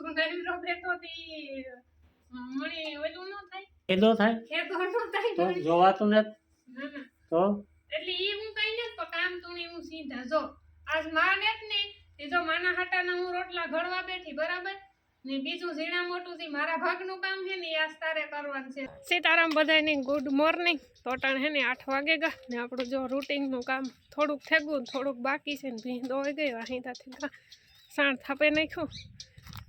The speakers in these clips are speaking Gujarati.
સુનેરો બેઠો તી મણી ઓલું ન થાય કેદો થાય કેદો ન થાય તો જોવાતું ને ના તો એટલે ઈ હું કઈ ન તો કામ તુણી હું સીધા જો આજ માં ને એ જો માના હાટાના હું રોટલા ઘડવા બેઠી બરાબર ને બીજું ઝીણા મોટું થી મારા ભાગનું કામ છે ને આજ તારે કરવાનું છે સીતારામ બધાને ગુડ મોર્નિંગ ટોટાણ હે ને 8 વાગે ગા ને આપણું જો રૂટીન નું કામ થોડુંક થેગું થોડુંક બાકી છે ને ભીંડ દોઈ ગઈ અહીંથી ગા સાણ થાપે નાખ્યું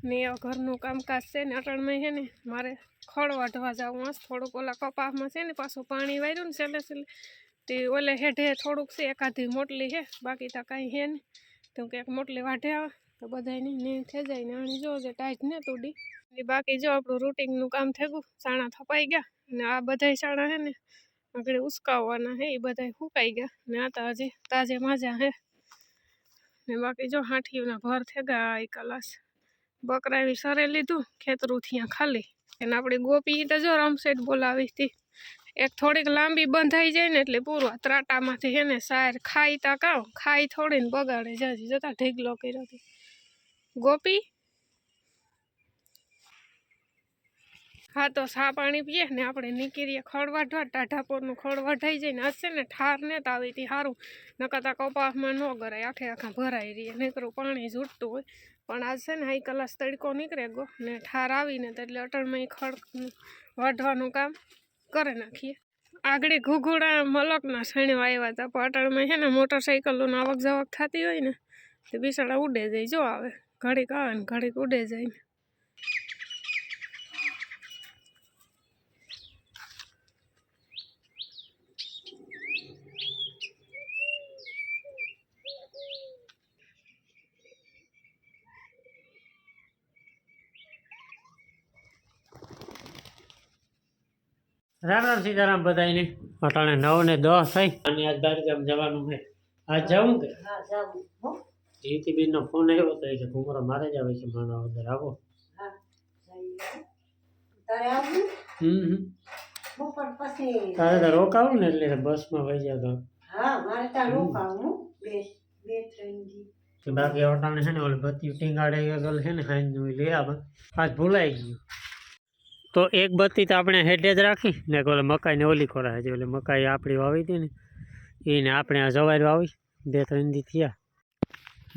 ને ઘરનું કામકાજ છે ને અટાણમાં છે ને મારે ખડ વાઢવા જવું હશે થોડુંક ઓલા કપાસમાં છે ને પાછું પાણી વાર્યું ને છેલ્લે છેલ્લે તે ઓલે હેઠે થોડુંક છે એકાધી મોટલી છે બાકી તો કાંઈ છે ને તો કે એક મોટલી વાઢે આવે તો બધાને નીણ થઈ જાય ને આણી જો જે ટાઈટ ને તૂડી ને બાકી જો આપણું રૂટીનનું કામ થયું સાણા થપાઈ ગયા અને આ બધાય સાણા છે ને આગળ ઉસકાવવાના હે એ બધા સુકાઈ ગયા ને આ તો હજી તાજે માજા હે ને બાકી જો હાંઠીઓના ભર થઈ ગયા આ કલાસ બકરા એવી સરે લીધું ખેતરું થયા ખાલી એને આપણી ગોપી તો જો રમસેટ બોલાવી હતી એક થોડીક લાંબી બંધાઈ જાય ને એટલે પૂરું ત્રાટામાંથી હે ને સાર ખાઈ તા કાં ખાઈ થોડી ને બગાડે જાજી જતા ઢીગલો કર્યો હતી ગોપી હા તો સા પાણી પીએ ને આપણે નીકળીએ ખડ વાઢવા ટાઢાપોરનું ખડ વાઢાઈ જાય ને હશે ને ઠાર ને તો આવી હતી સારું નકરતા કપાસમાં ન ગરાય આખે આખા ભરાઈ રહીએ નીકળું પાણી ઝૂટતું હોય પણ આજ છે ને હાઈ કલાસ તડકો નીકળે ગો ને ઠાર આવીને તો એટલે અટણમાં ખડ વાઢવાનું કામ કરી નાખીએ આગળ ઘૂઘુડા મલકના સણવા આવ્યા હતા પણ અટણમાં છે ને મોટરસાઇકલોની આવક જાવક થતી હોય ને તો બિસાડા ઉડે જાય જો આવે ઘડીક આવે ને ઘડીક ઉડે જાય ને રામ રામ સીતારામ બધાને અટાણે 9 ને 10 થઈ અને આજ બારગામ જવાનું છે આજ જાઉં કે હા જાવું હો જીતીબેન નો ફોન આવ્યો તો એ કે ઘુમરો મારે જ આવે છે માનો અંદર આવો હા જઈએ તારે આવું બપોર પછી તારે તો રોકાવું ને એટલે બસમાં વહી જાય તો હા મારે ત્યાં રોકાવું બે ત્રણ દી બાકી અટાણે છે ને ઓલી બત્તી ટીંગાડે ગયેલ છે ને હાઈ લઈ આવે આજ ભૂલાઈ ગયું તો એક બત્તી તો આપણે હેઠે જ રાખી ને ઓલે મકાઈને ઓલી ખોરાય છે ઓલી મકાઈ આપણી વાવી હતી ને એને આપણે આ જવાર વાવી 2-3 દી થયા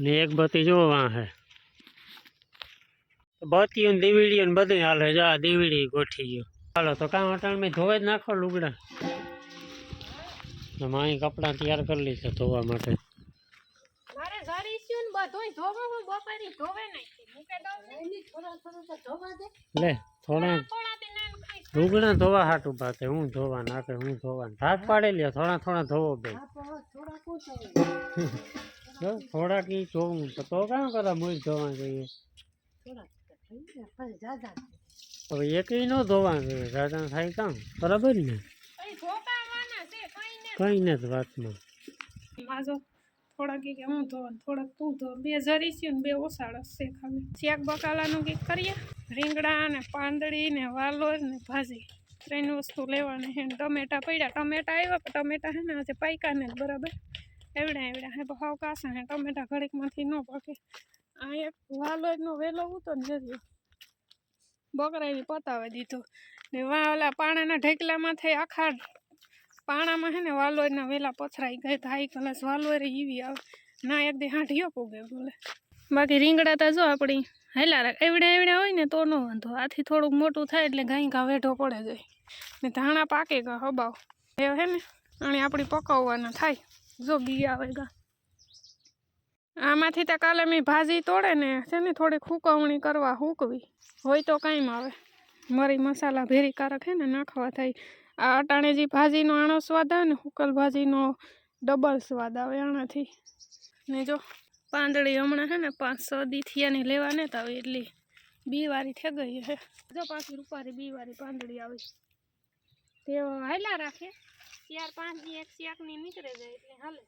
ને એક બત્તી જો વાં હે બત્તીઓ ને દીવડીઓ ને બધું હાલે જો આ દીવડી ગોઠી ગયો હાલો તો કામ અટાણમાં ધોવે જ નાખો લુગડા મારી કપડાં તૈયાર કરી લીધા ધોવા માટે મારે ઝરીસ્યું ને બધુંય ધોવા બપારી ધોવે નાખી મૂકે દઉં ને થોડા તો ધોવા દે લે થોડા થોડા તે નાન ખાઈ લુગડા ધોવા હાટું પાતે હું ધોવા નાખે હું ધોવા ભાગ પાડી લ્યો થોડા થોડા ધોવો બે થોડા પૂછો થોડા કી ધોવું તો કામ કરે મૂળ ધોવા જોઈએ થોડા થઈ ગયા પછી જાજા હવે એકઈ ન ધોવા જોઈએ રાજા થાય કામ બરાબર ને કઈ ધોકાવાના છે કઈ કઈ નથી વાતમાં માજો થોડા કે હું ધોવા થોડાક તું ધો બે ઝરીસ્યું ને બે ઓસાળસ છે ખાલી શાક બકાલાનું કંઈક કરીએ રીંગણા ને પાંદડી ને વાલોર ને ભાજી 3 વસ્તુ લેવાની છે ટમેટા પડ્યા ટમેટા આવ્યા પણ ટમેટા છે ને આજે પાક્યા ને બરાબર એવડા હે ભાવ કાસા હે ટમેટા ઘડીકમાંથી ન પાકે આ એક વાલોરનો વેલો હતો ને જજો બકરાની પતાવી દીધો ને વા ઓલા પાણાના ઢેકલામાં થઈ આખા પાણામાં હે ને વાલોરના વેલા પથરાઈ ગયા તો હાઈ કલાસ વાલોર એવી આવે ના એક દી હાંઠિયો પૂગે બોલે બાકી રીંગણા તો જો આપણી હેલા રાખ એવડા હોય ને તો ન વાંધો આથી થોડુંક મોટું થાય એટલે ગાય ઘા વેઢો પડે જાય ને ધાણા પાકે ગા હબાવ એ હે ને અને આપણી પકાવવાના થાય જો બી આવે ગા આમાંથી તો કાલે મેં ભાજી તોડે ને છે ને થોડીક હુકવણી કરવા હુકવી હોય તો કાંઈ આવે મરી મસાલા ભેરી કારક હે ને નાખવા થાય આ અટાણે જે ભાજીનો આણો સ્વાદ આવે ને હુકલ ભાજીનો ડબલ સ્વાદ આવે આનાથી ને જો પાંદડી હમણાં છે ને 5-6 દી થયાની લેવા ને તો એટલી બીવારી થઈ ગઈ છે જો પાછી રૂપારી બીવારી પાંદડી આવી તે હાલા રાખે 4-5 દી એક શાકની નીકળે જાય એટલે હાલે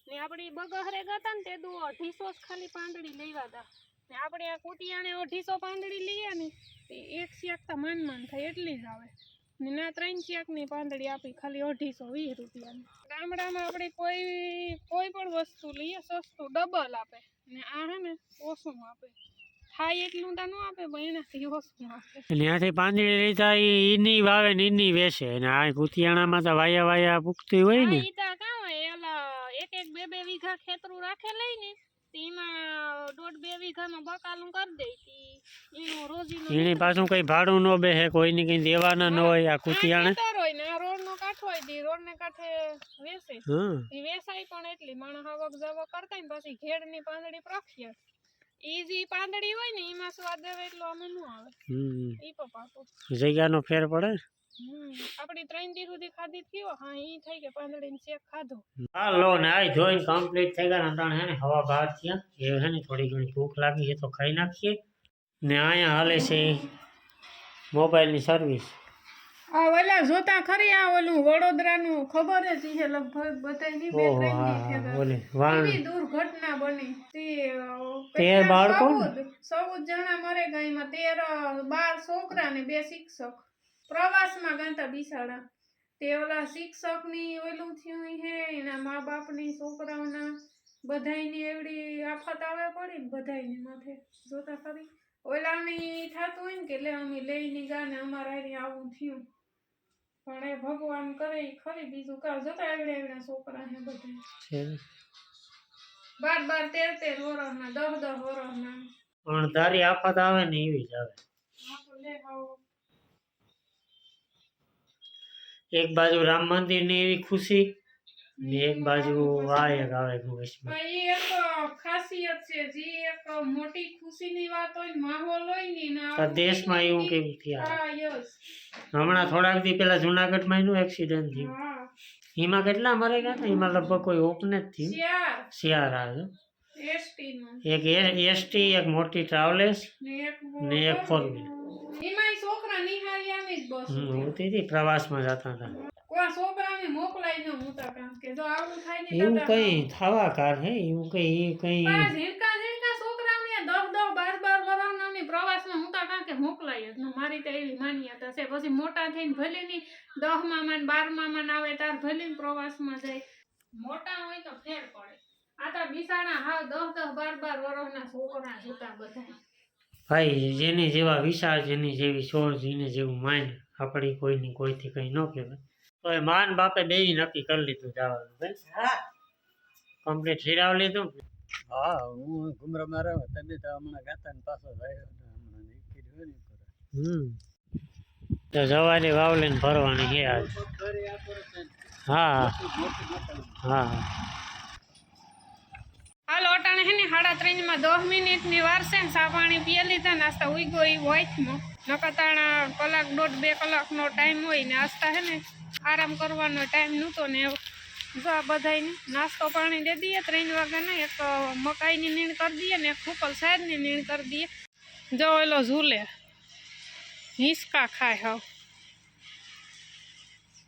ને આપણી બગહરે ગતા ને તે 250 ખાલી પાંદડી લેવા હતા ને આપણે આ કુટિયાને 250 પાંદડી લઈએ ને તે એક શાક તો માન થાય એટલી જ આવે ને ના 3 શાકની પાંદડી આપી ખાલી 220 રૂપિયાની ગામડામાં આપણે કોઈ પણ વસ્તુ લઈએ સસ્તું ડબલ આપે ને આ હે ને ઓછું આપે થાય એટલું તો ન આપે પણ એનાથી ઓછું આપે. ત્યાંથી પાંદડી લીધા ઈની વાવે ને ઈની વેચે ને આ કુતિયાણામાં તો વાયા વાયા પૂગતી હોય ને. હા, ઈ તો કાં હોય એલા એક બે વીઘા ખેતરું રાખે લઈ ને એમાં 1.5-2 વીઘામાં બકાલું કરી દે એનું રોજીનું એની પાછું કઈ ભાડું ન બેહે કોઈને કઈ દેવાના ન હોય આ કુતિયાણા. ખેતર હોય ને આ રોડ નો કાંઠો હોય તે રોડ ને કાંઠે વેચે. ઈ વેચાય પણ એટલી માણસ આવક જાવક કરતા ને પછી ઘેડ ની પાંદડી પ્રખ્યાત. ઈ જે પાંદડી હોય ને એમાં સ્વાદ આવે એટલો અમે ન આવે. ઈ પાકો જગ્યાનો ફેર પડે. આપડી 3 દી સુધી ખાધી થયો. હા ઈ થઈ કે પાંદડીને શેક ખાધો. હાલો ને આ જોઈને કમ્પ્લીટ થઈ ગયા ને હે ને હવા બહાર થયા એ હે ને થોડી ઘણી ભૂખ લાગી છે તો ખાઈ નાખીએ ને અહીંયા હાલે છે મોબાઈલની સર્વિસ. આ ઓલા જોતા ખરી આ ઓલું વડોદરાનું ખબર જ છે લગભગ બધાયની 2-3 દી ઓલે વાણ એવી દુર્ઘટના બની તે 13 બાળકો 14 જણા મરે ગયા એમાં 12 છોકરા ને 2 શિક્ષક પ્રવાસમાં ગયા બિસાડા. તે ઓલા શિક્ષકની ઓલું થયું હે એના મા બાપની છોકરાઓના બધાયની એવડી આફત આવે પડી ને બધાયની માથે જોતા ખરી ઓલાની થતું હોય ને કે લે અમે લઈને ગયા ને અમારા હારે આવું થયું પણ એ ભગવાન કરે ઈ ખરી બીજું કાં જોતા એવડા છોકરા હે બધા 12-13 વર્ષના 10 વર્ષના અણધારી આફત આવે ને એવી જ આવે. એક બાજુ રામ મંદિર ની એવી ખુશી ને એક બાજુ આ એક આવે ઈ એક ખાસિયત છે જે એક મોટી ખુશીની વાત હોય માહોલ હોય ને ના દેશમાં એવું કેવું થયા. હા યસ હમણાં થોડાક દી પેલા જુનાગઢમાં એનું એક્સિડન્ટ થયું. એમાં કેટલા મરે ગયા એમાં લગભગ કોઈ ઓપને જ થયું. શિયાર આવે એક એસટી એક મોટી ટ્રાવેલર્સ ને એક 4-વ્હીલર. એમાંય છોકરા નિહાળ્યાની જ બસ હોતી હતી પ્રવાસમાં જતા હતા. કોઈ છોકરાને મોકલાઈ ન મૂતા કામ કે જો આવું થાય ને એવું કઈ થવા કાર હે એવું કઈ ઝીણકા છોકરાને 10-12 વર્ષના પ્રવાસમાં મૂતા કામ કે મોકલાય જ ન. મારી તો એવી માન્યતા છે. પછી મોટા થઈને ભલે ની 10માં માં 12માં માં આવે તાર ભલે ને પ્રવાસમાં જાય મોટા હોય તો ફેર પડે. આ તો બિસાણા હાવ 10-12 વર્ષના છોકરા જોતા બધા. ભાઈ જેની જેવા વિચાર જેની જેવી સોચ જેને જેવું માઇન્ડ આપણી કોઈની કોઈથી કઈ ન કહેવાય. તો એ માન બાપે બે નક્કી કરી લીધું જવાનું ભાઈ. હા કમ્પ્લીટ હિરાવ લીધું. હા હું ઘુમરા મારા તમે તો હમણાં ગાતા ને પાછો થયો હમણાં તો જવાની વાવલે ને ભરવાની છે આજ. હા હા હાલ ઓટાણે હે ને 3:30 માં 10 મિનિટની વાર છે ને ચા પાણી પીએ લીધા નાસ્તા ઉઈ ગઈ વાઈટમાં નકતાણા કલાક 1.5-2 કલાકનો ટાઈમ હોય ને આસ્તા હે ને આરામ કરવાનો ટાઈમ નહોતો ને જો આ બધાને નાસ્તો પાણી દે દઈએ 3 વાગ્યાના. એક મકાઈની નીણ કરી દઈએ ને એક ફૂકલ સાહેબની નીણ કરી દઈએ. જો એલો ઝૂલે હિંચકા ખાય હાવ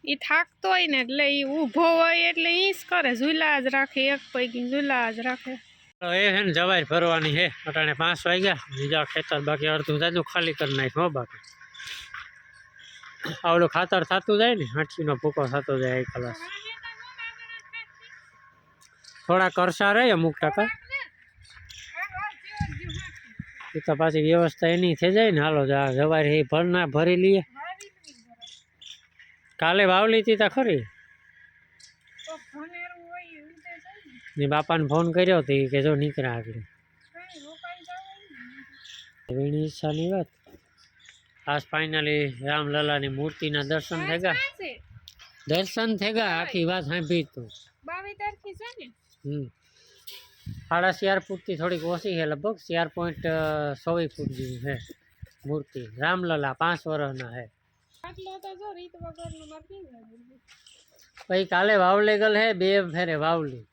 ઈ થાકતો હોય ને એટલે ઈ ઊભો હોય એટલે ઈસ કરે ઝૂલા જ રાખે એક પૈકી ઝૂલા જ રાખે. તો એ છે ને જવાય ફરવાની છે. અટાણે 5 વાગ્યા બીજા ખેતર બાકી અડધું જાજુ ખાલી કરી નાખ્યું. બાકી આવડું ખાતર થતું જાય ને હાંઠીનો ભૂકો થતો જાય 1 કલાક. થોડા કરસા રહે અમુક ટકા એ તો પાછી વ્યવસ્થા એની થઈ જાય ને. હાલો જવાય એ ભરના ભરી લઈએ. કાલે વાવલી હતી તા ખરી ને બાપાને ફોન કર્યો હતો કે જો નીકળ્યા આગળ એની ઈચ્છાની વાત. આજ ફાઇનલી રામલલાની મૂર્તિના દર્શન થઈ ગયા. દર્શન થઈ ગયા આખી વાત સાંભળી તું 22 તારીખે છે ને 4.5 ફૂટથી થોડીક ઓછી છે લગભગ 4.24 ફૂટ જેવું છે મૂર્તિ. રામલલા 5 વર્ષના છે. પછી કાલે વાવલે ગલ હે 2 ફેરે વાવલી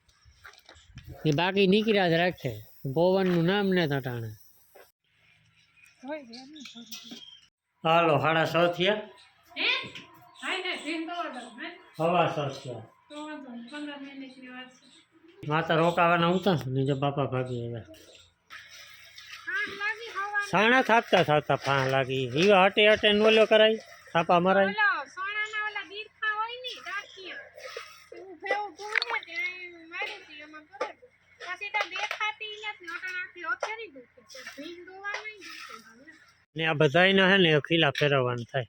એ બાકી નીકળ્યા જ રાખે. પવનનું નામ ને તટાણે. હાલો 6:30 થયા. હવા 6 થયા. માતા રોકાવાના ઉતા ને જો બાપા ભાગી આવ્યા. સાણા થાપતા થાપતા 5 લાગી. હીવા હટે હટે નોલ્યો કરાય થાપા મરાય. ને આ બધાયના હે ને ખીલા ફેરવવાનું થાય.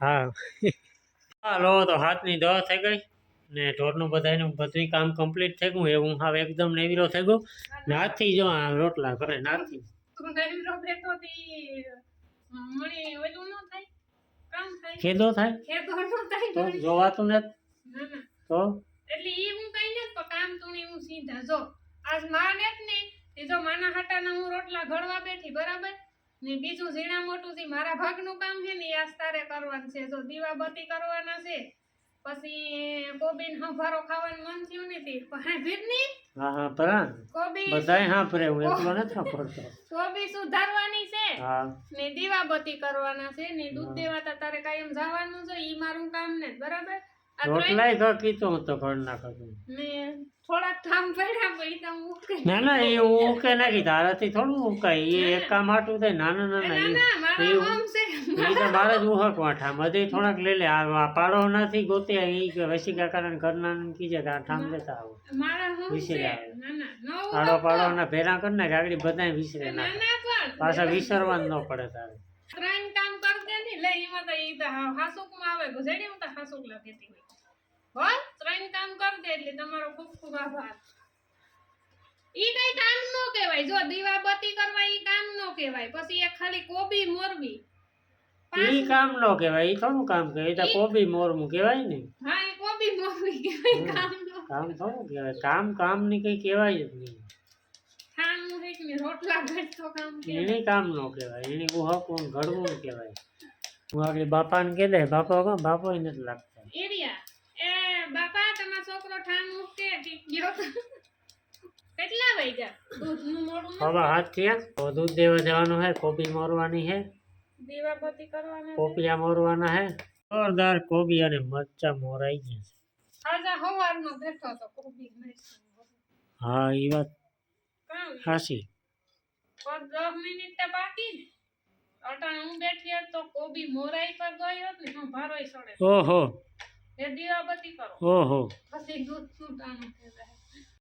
હા હા લો તો હાથની દવા થઈ ગઈ ને ઢોરનું બધાયનું બધું કામ કમ્પ્લીટ થઈ ગયું. હું હવે એકદમ નેવીરો થઈ ગયો ને હાથથી જો આ રોટલા કરે નાથી તું નવીરો બેઠો તી મણી ઓલું ન થાય કામ થાય ખેદો થાય ખેતો નો થાય તો જોવાતું નથી ના ના તો એટલે ઈ હું કઈ નથી પણ કામ તું હું સીધા જો આજ માં ને તે જો માના હાટાના હું રોટલા ઘડવા બેઠી બરાબર ને બીજું ઝીણા મોટું થી મારા ભાગનું કામ છે ને આજ તારે કરવાનું છે. જો દીવાબત્તી કરવાના છે પછી કોબીન હંભારો ખાવાનું મન થયું ને તે હા ભીરની હા હા પરા કોબી બધાય હા પરે હું એકલો નથી પડતો. કોબી સુધારવાની છે હા ને દીવાબત્તી કરવાના છે ને દૂધ દેવાતા તારે કાયમ જવાનું છે ઈ મારું કામ ને બરાબર આ રોટલાય ઘર કીધું હું તો ઘર નાખું ને થોડાક કામ પડ્યા પછી તો હું ઉકેલ. ના ના એ હું ઉકે નાખી તારાથી થોડું ઉકાય એ એક કામ હાટું થાય નાના ના નાના ના મારા એવું કામ છે એ તો મારે જ ઉહક વાઠા મધે થોડાક લઈ લે આ પાડો નથી ગોત્યા એ કે વસી કાકા ઘરના કીજે કે આ ઠામ લેતા આવો મારા કામ છે વિસરે આવે. ના ના નો પાડો પાડો ના ભેરા કરી નાખે આગળ બધાય વિસરે ના નાખે ના પણ પાછા વિસરવાનું ન પડે તારે. ત્રણ કામ કર દે ને લે ઈમાં તો ઈ તો હાસુક માં આવે ગુજેડી હું તો હાસુક લાગેતી હોય હો ત્રણ કામ કર દે એટલે તમારો ખૂબ ખૂબ આભાર. ઈ કઈ કામ નો કહેવાય જો દીવાબત્તી કરવા ઈ કામ નો કહેવાય પછી એક ખાલી કોબી મોરબી ઈ કામ નો કહેવાય ઈ થોડું કામ કહેવાય ઈ તો કોબી મોરમું કહેવાય ને હા ઈ કોબી મોરબી કહેવાય કામ નો કામ થોડું કહેવાય કામ ની કઈ કહેવાય જ નહીં. ખાવાનું છે કે રોટલા ઘડતો કામ કે એને કામ નો કહેવાય એને ઉહકવું ને ઘડવું કહેવાય. હું આગળ બાપાને કહી દે બાપા કહો બાપો નથી લાગતા એરિયા એ બાપા તમારો છોકરો ઠામ મૂકે કે ગયો તો કેટલા વાગ્યા દૂધનું મોડું હવે હાથ થયા તો દૂધ દેવા જવાનું હે કોબી મોરવાની હે દીવાબત્તી કરવાના પોપિયા મોરવાના હે જોરદાર કોબી અને મરચા મોરાઈ ગયા છે. આજા હવારનો બેઠો તો કોબી નહીં હા એ વાત કામ હાસી. 10 મિનિટ તો બાકી ને અટાણે હું બેઠી હતી તો કોબી મોરાઈ પર ગયો ને હું ભારોય સડે ઓહો એ દીવાબત્તી કરો ઓહો પછી દૂધ સુટાણું થઈ જાય